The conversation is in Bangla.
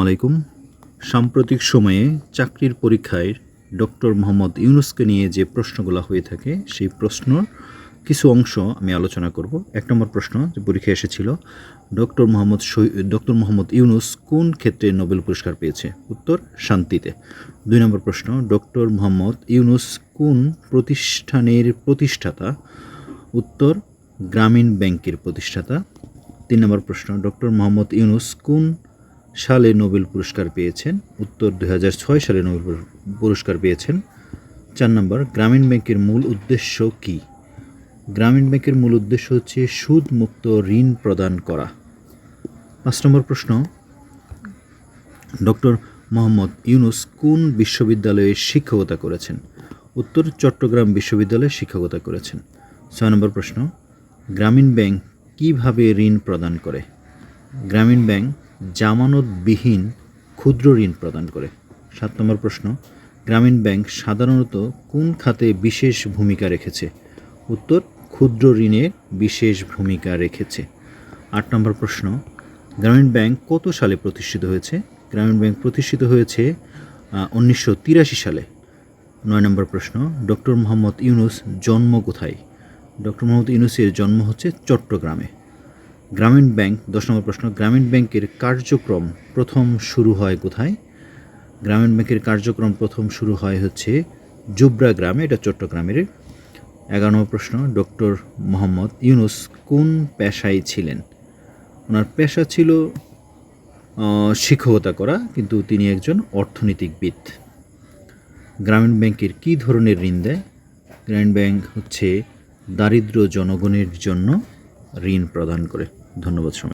আলাইকুম। সাম্প্রতিক সময়ে চাকরির পরীক্ষায় ডক্টর মোহাম্মদ ইউনূসকে নিয়ে যে প্রশ্নগুলো হয়ে থাকে সেই প্রশ্নর কিছু অংশ আমি আলোচনা করব। ১ নম্বর প্রশ্ন যে পরীক্ষায় এসেছিল, ডক্টর মোহাম্মদ ইউনূস কোন ক্ষেত্রে নোবেল পুরস্কার পেয়েছে? উত্তর, শান্তিতে। ২ নম্বর প্রশ্ন, ডক্টর মোহাম্মদ ইউনূস কোন প্রতিষ্ঠানের প্রতিষ্ঠাতা? উত্তর, গ্রামীণ ব্যাংকের প্রতিষ্ঠাতা। ৩ নম্বর প্রশ্ন, ডক্টর মোহাম্মদ ইউনূস কোন সালে নোবেল পুরস্কার পেয়েছেন? উত্তর, ২০০৬ সালে নোবেল পুরস্কার পেয়েছেন। ৪ নম্বর, গ্রামীণ ব্যাংকের মূল উদ্দেশ্য কী? গ্রামীণ ব্যাংকের মূল উদ্দেশ্য হচ্ছে সুদমুক্ত ঋণ প্রদান করা। ৫ নম্বর প্রশ্ন, ডক্টর মোহাম্মদ ইউনূস কোন বিশ্ববিদ্যালয়ে শিক্ষকতা করেছেন? উত্তর, চট্টগ্রাম বিশ্ববিদ্যালয়ে শিক্ষকতা করেছেন। ৬ নম্বর প্রশ্ন, গ্রামীণ ব্যাংক কীভাবে ঋণ প্রদান করে? গ্রামীণ ব্যাংক জামানতবিহীন ক্ষুদ্র ঋণ প্রদান করে। ৭ নম্বর প্রশ্ন, গ্রামীণ ব্যাংক সাধারণত কোন খাতে বিশেষ ভূমিকা রেখেছে? উত্তর, ক্ষুদ্র ঋণে বিশেষ ভূমিকা রেখেছে। ৮ নম্বর প্রশ্ন, গ্রামীণ ব্যাংক কত সালে প্রতিষ্ঠিত হয়েছে? গ্রামীণ ব্যাংক প্রতিষ্ঠিত হয়েছে ১৯৮৩ সালে। ৯ নম্বর প্রশ্ন, ডক্টর মোহাম্মদ ইউনূস জন্ম কোথায়? ডক্টর মোহাম্মদ ইউনূসের জন্ম হচ্ছে চট্টগ্রামে। গ্রামীণ ব্যাংক ১০ নম্বর প্রশ্ন, গ্রামীণ ব্যাংকের কার্যক্রম প্রথম শুরু হয় কোথায়? গ্রামীণ ব্যাংকের কার্যক্রম প্রথম শুরু হয় হচ্ছে জুবরা গ্রামে, এটা চট্টগ্রামের। ১১ নম্বর প্রশ্ন, ডক্টর মোহাম্মদ ইউনূস কোন পেশায় ছিলেন? ওনার পেশা ছিল শিক্ষকতা করা, কিন্তু তিনি একজন অর্থনীতিবিদ। গ্রামীণ ব্যাংকের কী ধরনের ঋণ দেয়? গ্রামীণ ব্যাংক হচ্ছে দারিদ্র জনগণের জন্য ঋণ প্রদান করে। ধন্যবাদ সবাই।